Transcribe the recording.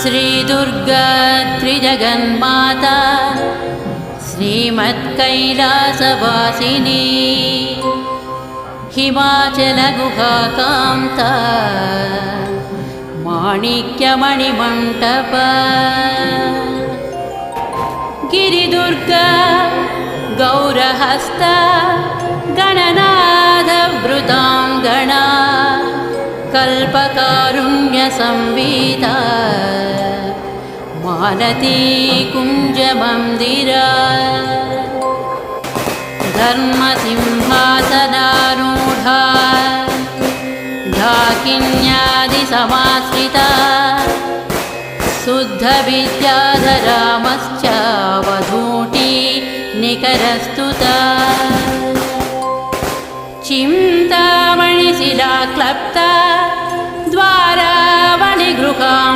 श्रीदुर्गा त्रिजगन्माता श्रीमत्कैलासवासिनी हिमाचलगुहाकान्ता माणिक्यमणिमण्टप गिरिदुर्गा गौरहस्ता गणनाथवृताङ्गना कल्पकारुण्यसंविदा मालती कुञ्जमन्दिरा धर्मसिंहासनारूढा ढाकिन्यादिसमाश्रिता शुद्धविद्याधरामश्च वधूटी निकरस्तुता चिन्तामणिशिलाक्लप्ता द्वारावणिगृहां